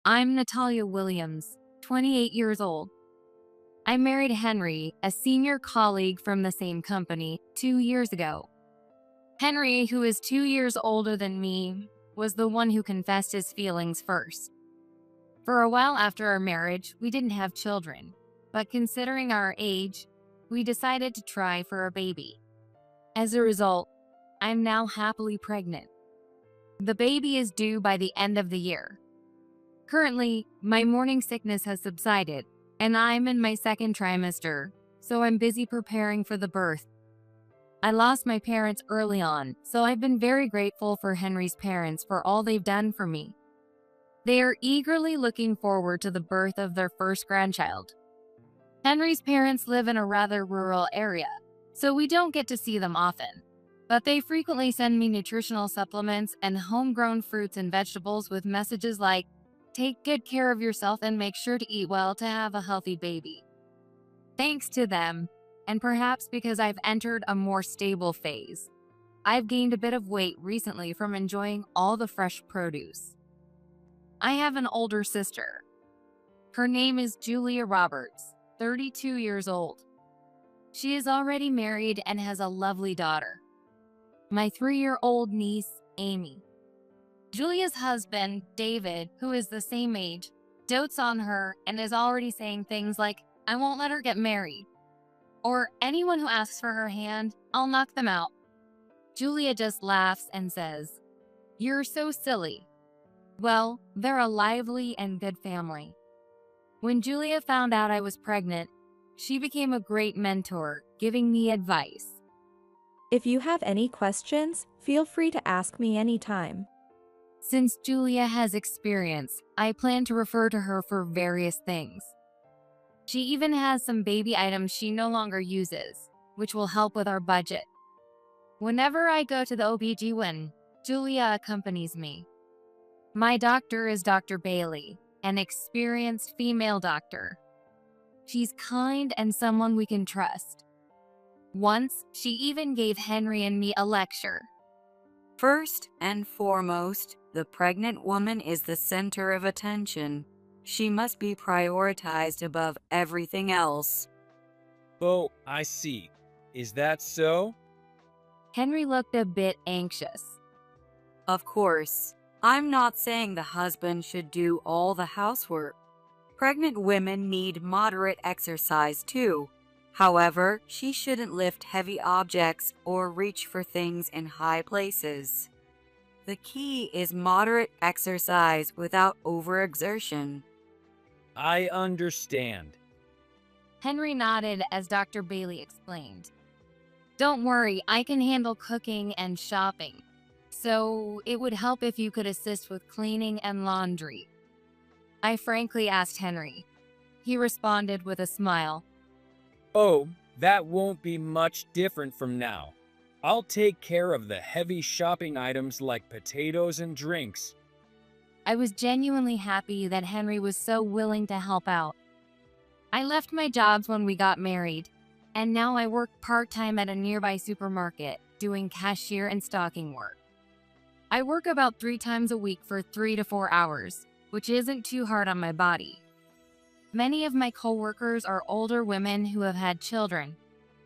I'm Natalia Williams, 28 years old. I married Henry, a senior colleague from the same company, 2 years ago. Henry, who is 2 years older than me, was the one who confessed his feelings first. For a while after our marriage, we didn't have children, but considering our age, we decided to try for a baby. As a result, I'm now happily pregnant. The baby is due by the end of the year. Currently, my morning sickness has subsided, and I'm in my second trimester, so I'm busy preparing for the birth. I lost my parents early on, so I've been very grateful for Henry's parents for all they've done for me. They are eagerly looking forward to the birth of their first grandchild. Henry's parents live in a rather rural area, so we don't get to see them often. But they frequently send me nutritional supplements and homegrown fruits and vegetables with messages like, "Take good care of yourself and make sure to eat well to have a healthy baby." Thanks to them, and perhaps because I've entered a more stable phase, I've gained a bit of weight recently from enjoying all the fresh produce. I have an older sister. Her name is Julia Roberts, 32 years old. She is already married and has a lovely daughter. My 3-year-old niece, Amy. Julia's husband, David, who is the same age, dotes on her and is already saying things like, "I won't let her get married," or "Anyone who asks for her hand, I'll knock them out." Julia just laughs and says, "You're so silly." Well, they're a lively and good family. When Julia found out I was pregnant, she became a great mentor, giving me advice. If you have any questions, feel free to ask me anytime. Since Julia has experience, I plan to refer to her for various things. She even has some baby items she no longer uses, which will help with our budget. Whenever I go to the OBGYN, Julia accompanies me. My doctor is Dr. Bailey, an experienced female doctor. She's kind and someone we can trust. Once, she even gave Henry and me a lecture. First and foremost, the pregnant woman is the center of attention. She must be prioritized above everything else. Oh, I see. Is that so? Henry looked a bit anxious. Of course, I'm not saying the husband should do all the housework. Pregnant women need moderate exercise too. However, she shouldn't lift heavy objects or reach for things in high places. The key is moderate exercise without overexertion. I understand. Henry nodded as Dr. Bailey explained. Don't worry, I can handle cooking and shopping, so it would help if you could assist with cleaning and laundry. I frankly asked Henry. He responded with a smile. Oh, that won't be much different from now. I'll take care of the heavy shopping items like potatoes and drinks. I was genuinely happy that Henry was so willing to help out. I left my jobs when we got married, and now I work part-time at a nearby supermarket, doing cashier and stocking work. I work about 3 times a week for 3 to 4 hours, which isn't too hard on my body. Many of my coworkers are older women who have had children,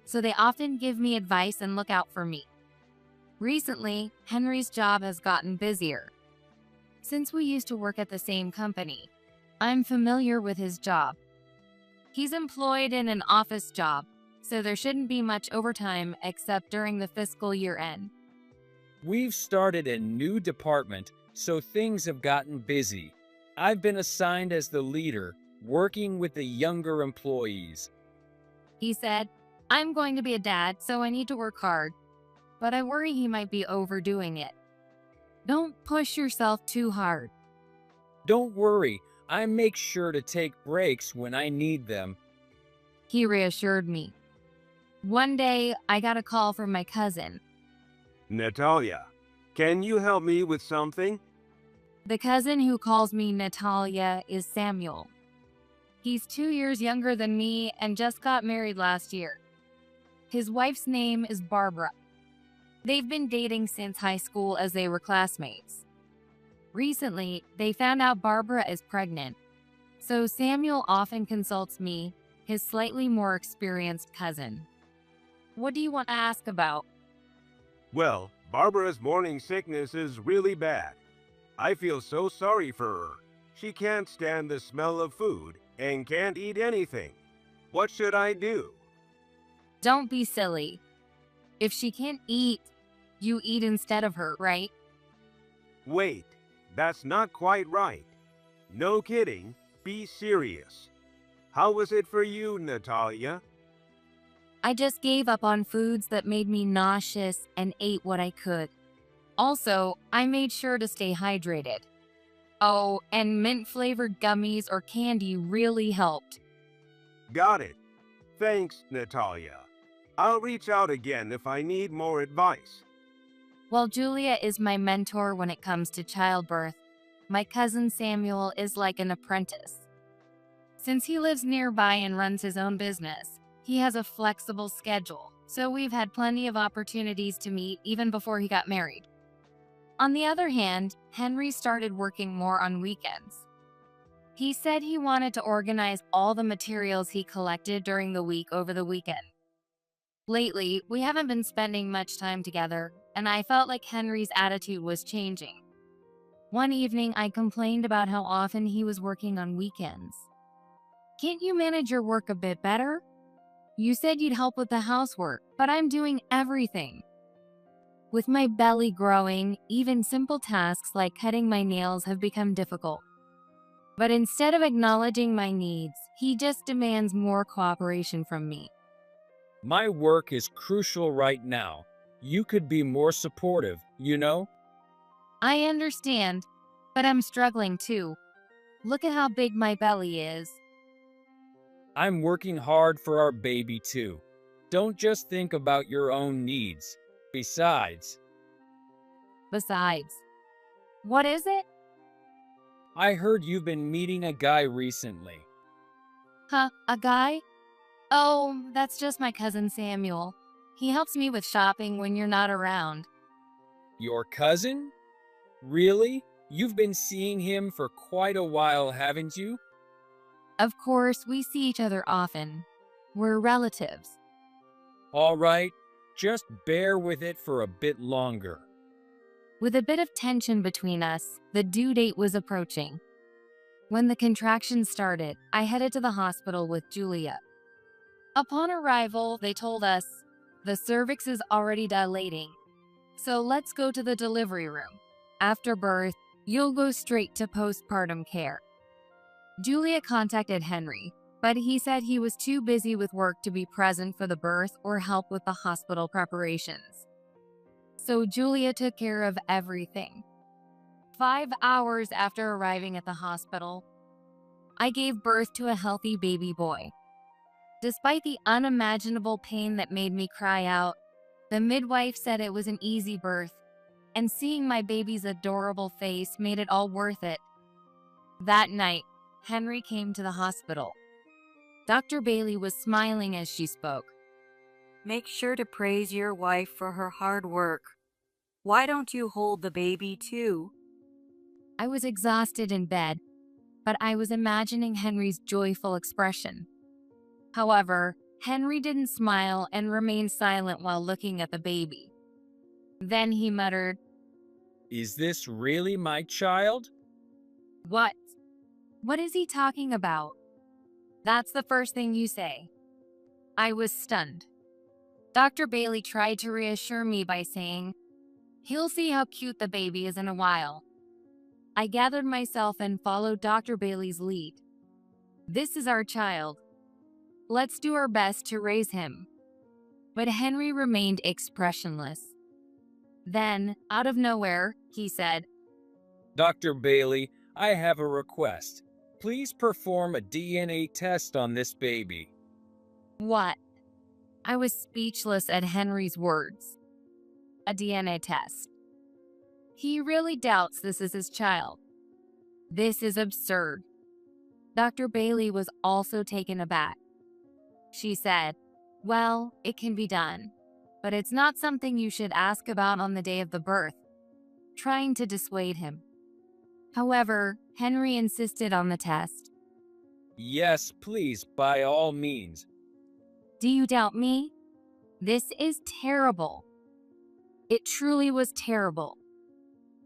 so they often give me advice and look out for me. Recently, Henry's job has gotten busier. Since we used to work at the same company, I'm familiar with his job. He's employed in an office job, so there shouldn't be much overtime except during the fiscal year end. We've started a new department, so things have gotten busy. I've been assigned as the leader, working with the younger employees. He said, "I'm going to be a dad, so I need to work hard, but I worry he might be overdoing it. Don't push yourself too hard." Don't worry, I make sure to take breaks when I need them. He reassured me. One day, I got a call from my cousin. Natalia, can you help me with something? The cousin who calls me Natalia is Samuel. He's 2 years younger than me and just got married last year. His wife's name is Barbara. They've been dating since high school as they were classmates. Recently, they found out Barbara is pregnant, so Samuel often consults me, his slightly more experienced cousin. What do you want to ask about? Well, Barbara's morning sickness is really bad. I feel so sorry for her. She can't stand the smell of food and can't eat anything. What should I do? Don't be silly. If she can't eat, you eat instead of her, right? Wait, that's not quite right. No kidding, be serious. How was it for you, Natalia? I just gave up on foods that made me nauseous and ate what I could. Also, I made sure to stay hydrated. Oh, and mint-flavored gummies or candy really helped. Got it. Thanks, Natalia. I'll reach out again if I need more advice. While Julia is my mentor when it comes to childbirth, my cousin Samuel is like an apprentice. Since he lives nearby and runs his own business, he has a flexible schedule, so we've had plenty of opportunities to meet even before he got married. On the other hand, Henry started working more on weekends. He said he wanted to organize all the materials he collected during the week over the weekend. Lately, we haven't been spending much time together, and I felt like Henry's attitude was changing. One evening, I complained about how often he was working on weekends. Can't you manage your work a bit better? You said you'd help with the housework, but I'm doing everything. With my belly growing, even simple tasks like cutting my nails have become difficult. But instead of acknowledging my needs, he just demands more cooperation from me. My work is crucial right now. You could be more supportive, you know? I understand, but I'm struggling too. Look at how big my belly is. I'm working hard for our baby too. Don't just think about your own needs. Besides, What is it? I heard you've been meeting a guy recently. Huh, a guy? Oh, that's just my cousin Samuel. He helps me with shopping when you're not around. Your cousin? Really? You've been seeing him for quite a while, haven't you? Of course, we see each other often. We're relatives. All right, just bear with it for a bit longer. With a bit of tension between us, the due date was approaching. When the contractions started, I headed to the hospital with Julia. Upon arrival, they told us, the cervix is already dilating, so let's go to the delivery room. After birth, you'll go straight to postpartum care. Julia contacted Henry, but he said he was too busy with work to be present for the birth or help with the hospital preparations. So Julia took care of everything. 5 hours after arriving at the hospital, I gave birth to a healthy baby boy. Despite the unimaginable pain that made me cry out, the midwife said it was an easy birth, and seeing my baby's adorable face made it all worth it. That night, Henry came to the hospital. Dr. Bailey was smiling as she spoke. Make sure to praise your wife for her hard work. Why don't you hold the baby too? I was exhausted in bed, but I was imagining Henry's joyful expression. However, Henry didn't smile and remained silent while looking at the baby. Then he muttered, Is this really my child? "What? What is he talking about? That's the first thing you say." I was stunned. Dr. Bailey tried to reassure me by saying, "He'll see how cute the baby is in a while." I gathered myself and followed Dr. Bailey's lead. This is our child. Let's do our best to raise him. But Henry remained expressionless. Then, out of nowhere, he said, Dr. Bailey, I have a request. Please perform a DNA test on this baby. "What?" I was speechless at Henry's words. A DNA test. He really doubts this is his child. This is absurd. Dr. Bailey was also taken aback. She said, "Well, it can be done, but it's not something you should ask about on the day of the birth," trying to dissuade him. However, Henry insisted on the test. Yes, please, by all means. Do you doubt me? This is terrible. It truly was terrible.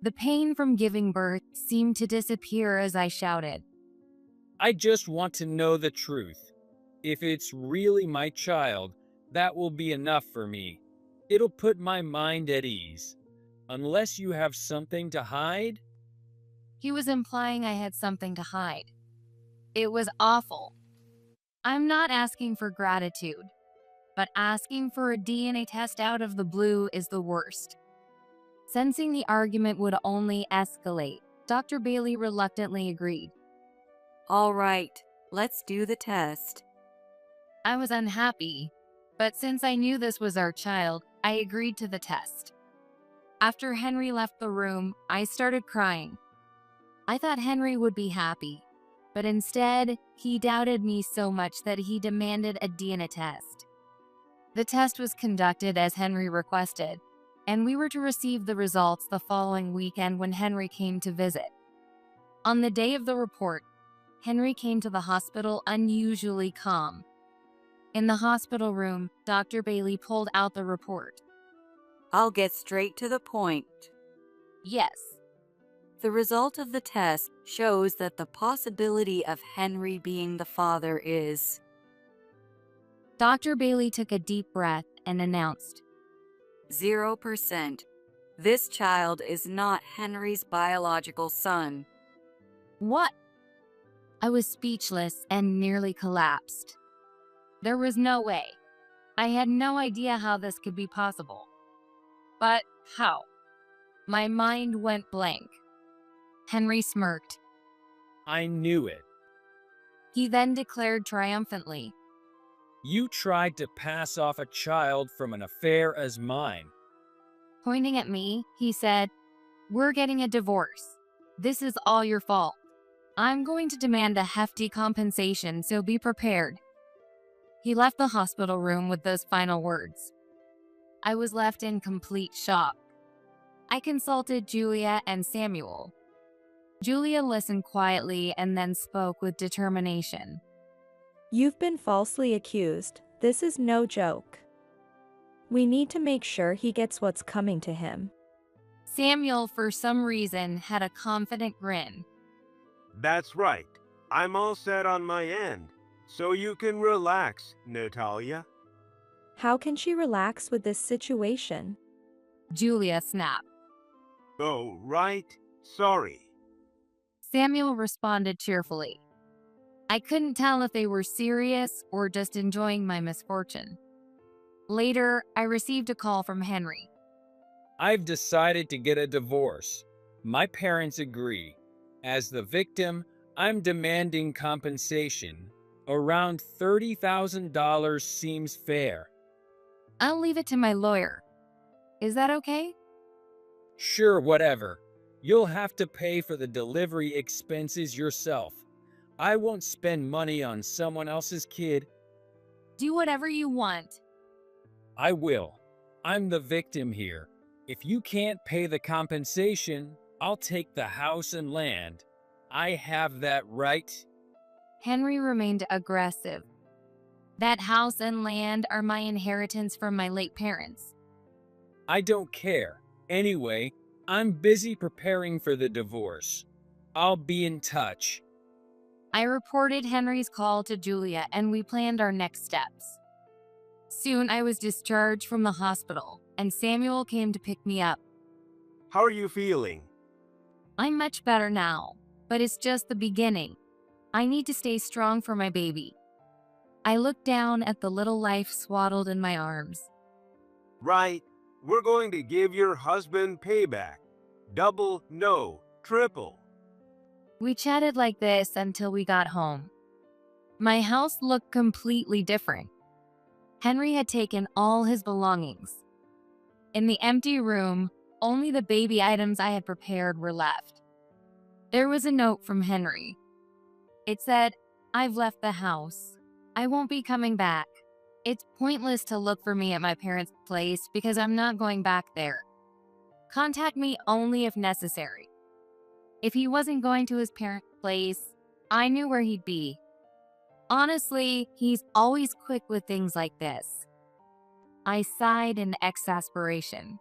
The pain from giving birth seemed to disappear as I shouted. I just want to know the truth. If it's really my child, that will be enough for me. It'll put my mind at ease. Unless you have something to hide? He was implying I had something to hide. It was awful. I'm not asking for gratitude, but asking for a DNA test out of the blue is the worst. Sensing the argument would only escalate, Dr. Bailey reluctantly agreed. All right, let's do the test. I was unhappy, but since I knew this was our child, I agreed to the test. After Henry left the room, I started crying. I thought Henry would be happy, but instead, he doubted me so much that he demanded a DNA test. The test was conducted as Henry requested, and we were to receive the results the following weekend when Henry came to visit. On the day of the report, Henry came to the hospital unusually calm. In the hospital room, Dr. Bailey pulled out the report. I'll get straight to the point. Yes, The result of the test shows that the possibility of Henry being the father is Dr. Bailey took a deep breath and announced, 0%. This child is not Henry's biological son. "What?" I was speechless and nearly collapsed. There was no way. I had no idea how this could be possible. But how? My mind went blank. Henry smirked. I knew it. He then declared triumphantly, You tried to pass off a child from an affair as mine. Pointing at me, he said, "We're getting a divorce. This is all your fault. I'm going to demand a hefty compensation, so be prepared." He left the hospital room with those final words. I was left in complete shock. I consulted Julia and Samuel. Julia listened quietly and then spoke with determination. You've been falsely accused. This is no joke. We need to make sure he gets what's coming to him. Samuel, for some reason, had a confident grin. That's right. I'm all set on my end. So you can relax, Natalia. How can she relax with this situation? Julia snapped. Oh, right. Sorry. Samuel responded cheerfully. I couldn't tell if they were serious or just enjoying my misfortune. Later, I received a call from Henry. I've decided to get a divorce. My parents agree. As the victim, I'm demanding compensation. Around $30,000 seems fair. I'll leave it to my lawyer. Is that okay? Sure, whatever. You'll have to pay for the delivery expenses yourself. I won't spend money on someone else's kid. Do whatever you want. I will. I'm the victim here. If you can't pay the compensation, I'll take the house and land. I have that right. Henry remained aggressive. That house and land are my inheritance from my late parents. I don't care. Anyway, I'm busy preparing for the divorce. I'll be in touch. I reported Henry's call to Julia and we planned our next steps. Soon I was discharged from the hospital and Samuel came to pick me up. How are you feeling? I'm much better now, but it's just the beginning. I need to stay strong for my baby. I looked down at the little life swaddled in my arms. Right. We're going to give your husband payback. Double, no, triple. We chatted like this until we got home. My house looked completely different. Henry had taken all his belongings. In the empty room, only the baby items I had prepared were left. There was a note from Henry. It said, "I've left the house. I won't be coming back. It's pointless to look for me at my parents' place because I'm not going back there. Contact me only if necessary." If he wasn't going to his parents' place, I knew where he'd be. Honestly, he's always quick with things like this. I sighed in exasperation.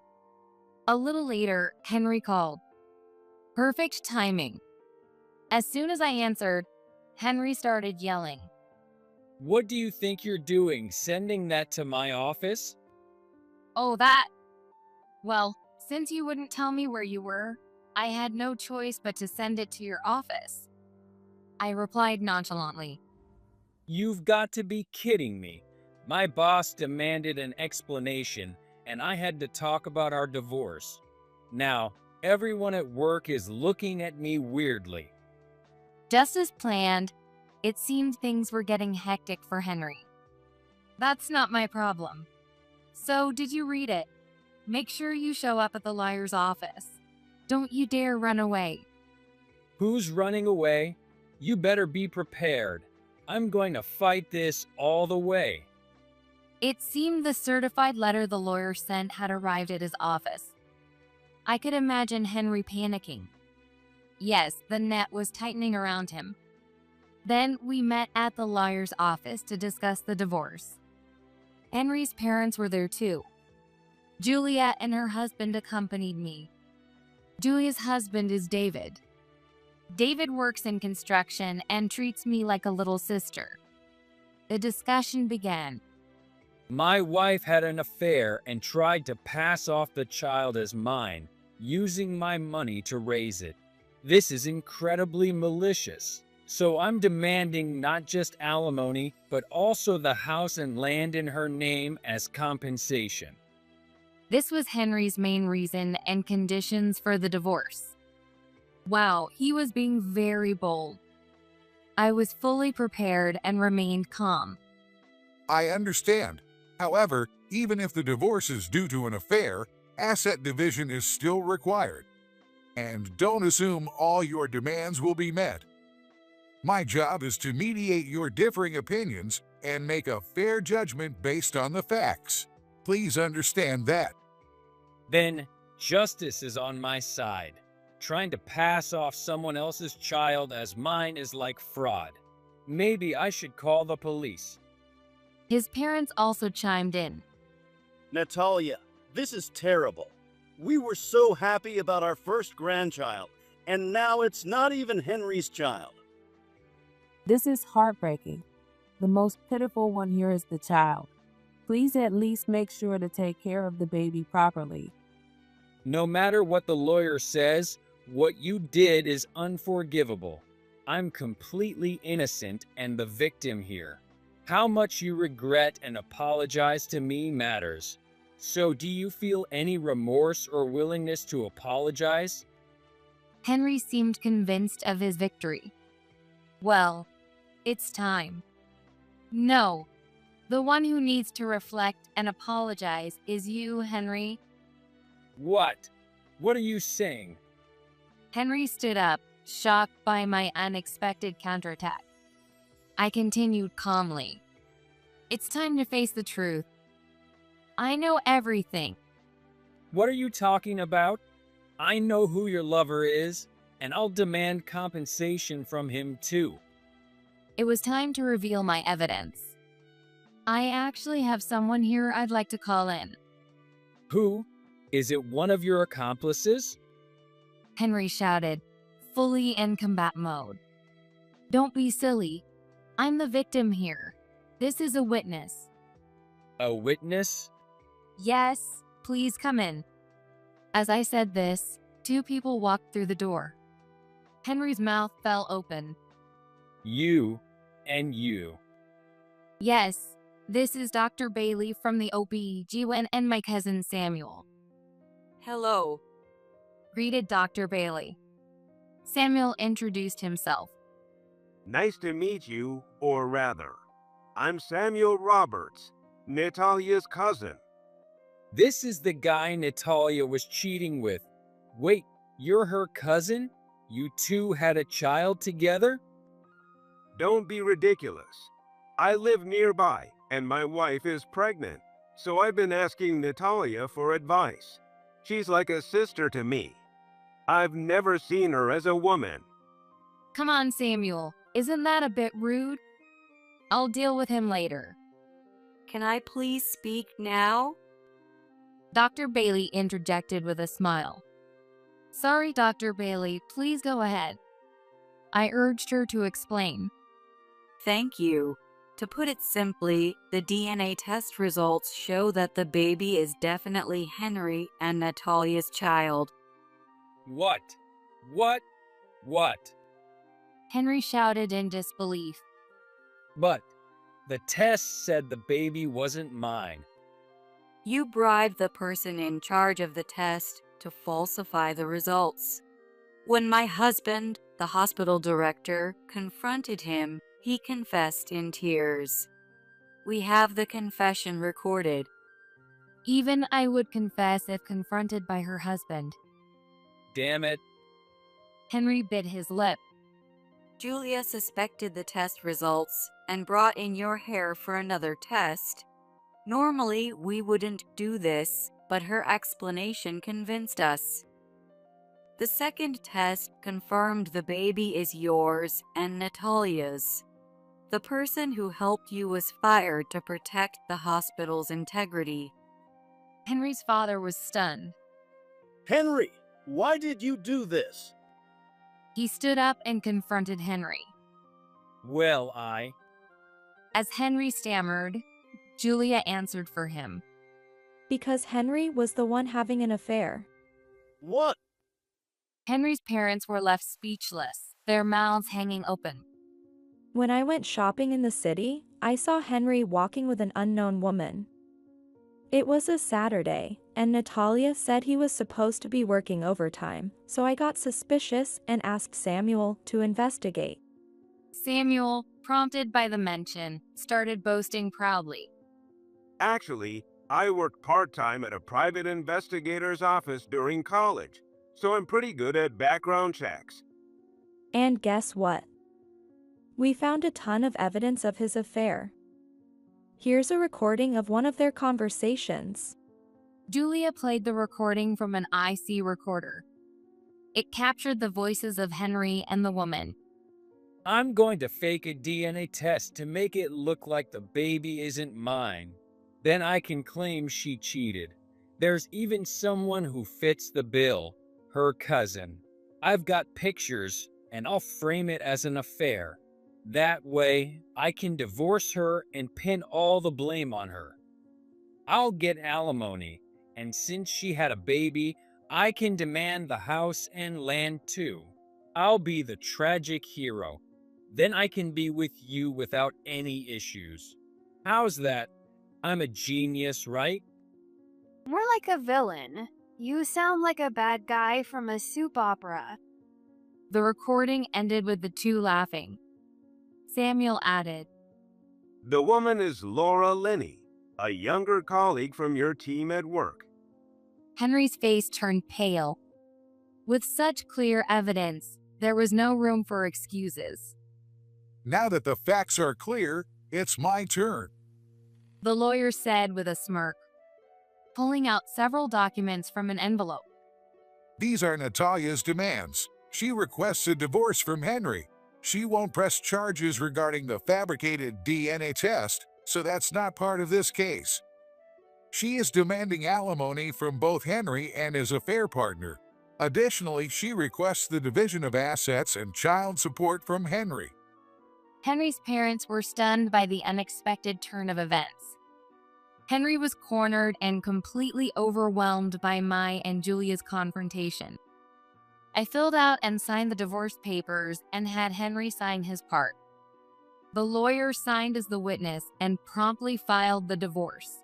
A little later, Henry called. Perfect timing. As soon as I answered, Henry started yelling. What do you think you're doing, sending that to my office? Oh, that. Well, since you wouldn't tell me where you were, I had no choice but to send it to your office. I replied nonchalantly. You've got to be kidding me. My boss demanded an explanation, and I had to talk about our divorce. Now, everyone at work is looking at me weirdly. Just as planned, it seemed things were getting hectic for Henry. That's not my problem. So, did you read it? Make sure you show up at the lawyer's office. Don't you dare run away. Who's running away? You better be prepared. I'm going to fight this all the way. It seemed the certified letter the lawyer sent had arrived at his office. I could imagine Henry panicking. Yes, the net was tightening around him. Then we met at the lawyer's office to discuss the divorce. Henry's parents were there too. Juliet and her husband accompanied me. Julia's husband is David. David works in construction and treats me like a little sister. The discussion began. My wife had an affair and tried to pass off the child as mine, using my money to raise it. This is incredibly malicious. So I'm demanding not just alimony, but also the house and land in her name as compensation. This was Henry's main reason and conditions for the divorce. Wow, he was being very bold. I was fully prepared and remained calm. I understand. However, even if the divorce is due to an affair, asset division is still required. And don't assume all your demands will be met. My job is to mediate your differing opinions and make a fair judgment based on the facts. Please understand that. Then justice is on my side. Trying to pass off someone else's child as mine is like fraud. Maybe I should call the police. His parents also chimed in. Natalia, this is terrible. We were so happy about our first grandchild, and now it's not even Henry's child. This is heartbreaking. The most pitiful one here is the child. Please at least make sure to take care of the baby properly. No matter what the lawyer says, what you did is unforgivable. I'm completely innocent and the victim here. How much you regret and apologize to me matters. So do you feel any remorse or willingness to apologize? Henry seemed convinced of his victory. Well, it's time. No, the one who needs to reflect and apologize is you, Henry. What? What are you saying? Henry stood up, shocked by my unexpected counterattack. I continued calmly. It's time to face the truth. I know everything. What are you talking about? I know who your lover is, and I'll demand compensation from him too. It was time to reveal my evidence. I actually have someone here I'd like to call in. Who? Is it one of your accomplices? Henry shouted, fully in combat mode. Don't be silly. I'm the victim here. This is a witness. A witness? Yes, please come in. As I said this, two people walked through the door. Henry's mouth fell open. You and you. Yes, this is Dr. Bailey from the OB/GYN and my cousin Samuel. Hello. Greeted Dr. Bailey. Samuel introduced himself. Nice to meet you, or rather, I'm Samuel Roberts, Natalia's cousin. This is the guy Natalia was cheating with. Wait, you're her cousin? You two had a child together? Don't be ridiculous. I live nearby, and my wife is pregnant, so I've been asking Natalia for advice. She's like a sister to me. I've never seen her as a woman. Come on, Samuel. Isn't that a bit rude? I'll deal with him later. Can I please speak now? Dr. Bailey interjected with a smile. Sorry, Dr. Bailey, please go ahead. I urged her to explain. Thank you. To put it simply, the DNA test results show that the baby is definitely Henry and Natalia's child. What? What? Henry shouted in disbelief. But the test said the baby wasn't mine. You bribed the person in charge of the test to falsify the results. When my husband, the hospital director, confronted him, he confessed in tears. We have the confession recorded. Even I would confess if confronted by her husband. Damn it. Henry bit his lip. Julia suspected the test results and brought in your hair for another test. Normally, we wouldn't do this, but her explanation convinced us. The second test confirmed the baby is yours and Natalia's. The person who helped you was fired to protect the hospital's integrity. Henry's father was stunned. Henry, why did you do this? He stood up and confronted Henry. Well, As Henry stammered, Julia answered for him. Because Henry was the one having an affair. What? Henry's parents were left speechless, their mouths hanging open. When I went shopping in the city, I saw Henry walking with an unknown woman. It was a Saturday, and Natalia said he was supposed to be working overtime, so I got suspicious and asked Samuel to investigate. Samuel, prompted by the mention, started boasting proudly. Actually, I worked part-time at a private investigator's office during college, so I'm pretty good at background checks. And guess what? We found a ton of evidence of his affair. Here's a recording of one of their conversations. Julia played the recording from an IC recorder. It captured the voices of Henry and the woman. I'm going to fake a DNA test to make it look like the baby isn't mine. Then I can claim she cheated. There's even someone who fits the bill, her cousin. I've got pictures, and I'll frame it as an affair. That way, I can divorce her and pin all the blame on her. I'll get alimony, and since she had a baby, I can demand the house and land too. I'll be the tragic hero. Then I can be with you without any issues. How's that? I'm a genius, right? More like a villain. You sound like a bad guy from a soap opera. The recording ended with the two laughing. Samuel added, The woman is Laura Linney, a younger colleague from your team at work. Henry's face turned pale. With such clear evidence, there was no room for excuses. Now that the facts are clear, it's my turn. The lawyer said with a smirk, pulling out several documents from an envelope. These are Natalia's demands. She requests a divorce from Henry. She won't press charges regarding the fabricated DNA test, so that's not part of this case. She is demanding alimony from both Henry and his affair partner. Additionally, she requests the division of assets and child support from Henry. Henry's parents were stunned by the unexpected turn of events. Henry was cornered and completely overwhelmed by my and Julia's confrontation. I filled out and signed the divorce papers and had Henry sign his part. The lawyer signed as the witness and promptly filed the divorce.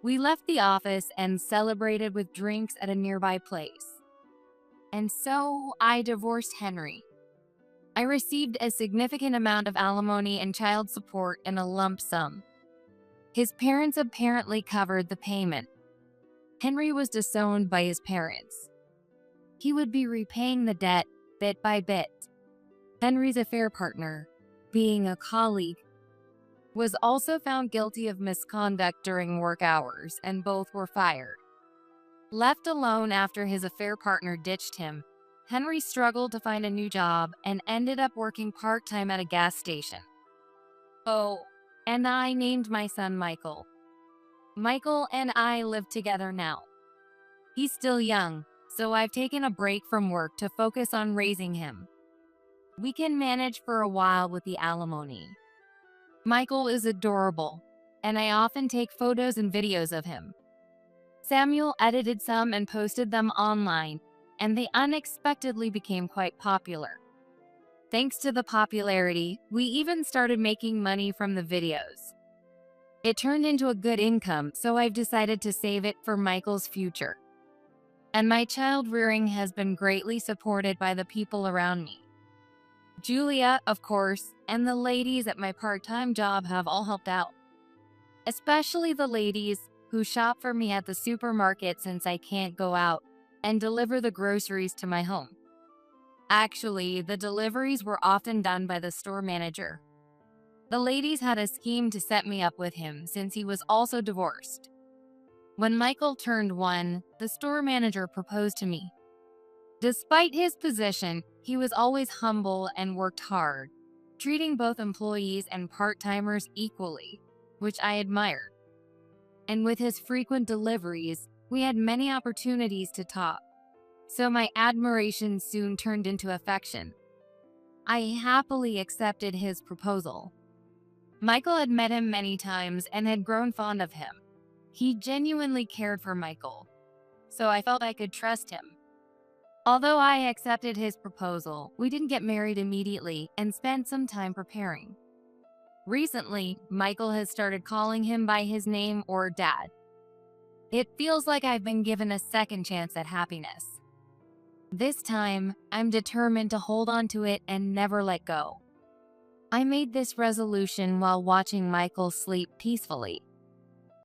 We left the office and celebrated with drinks at a nearby place. And so I divorced Henry. I received a significant amount of alimony and child support in a lump sum. His parents apparently covered the payment. Henry was disowned by his parents. He would be repaying the debt bit by bit. Henry's affair partner, being a colleague, was also found guilty of misconduct during work hours, and both were fired. Left alone after his affair partner ditched him, Henry struggled to find a new job and ended up working part-time at a gas station. Oh, and I named my son Michael. Michael and I live together now. He's still young, so I've taken a break from work to focus on raising him. We can manage for a while with the alimony. Michael is adorable, and I often take photos and videos of him. Samuel edited some and posted them online, and they unexpectedly became quite popular. Thanks to the popularity, we even started making money from the videos. It turned into a good income, so I've decided to save it for Michael's future. And my child rearing has been greatly supported by the people around me. Julia, of course, and the ladies at my part-time job have all helped out. Especially the ladies who shop for me at the supermarket since I can't go out and deliver the groceries to my home. Actually, the deliveries were often done by the store manager. The ladies had a scheme to set me up with him since he was also divorced. When Michael turned 1, the store manager proposed to me. Despite his position, he was always humble and worked hard, treating both employees and part-timers equally, which I admired. And with his frequent deliveries, we had many opportunities to talk. So my admiration soon turned into affection. I happily accepted his proposal. Michael had met him many times and had grown fond of him. He genuinely cared for Michael, so I felt I could trust him. Although I accepted his proposal, we didn't get married immediately and spent some time preparing. Recently, Michael has started calling him by his name or dad. It feels like I've been given a second chance at happiness. This time, I'm determined to hold on to it and never let go. I made this resolution while watching Michael sleep peacefully.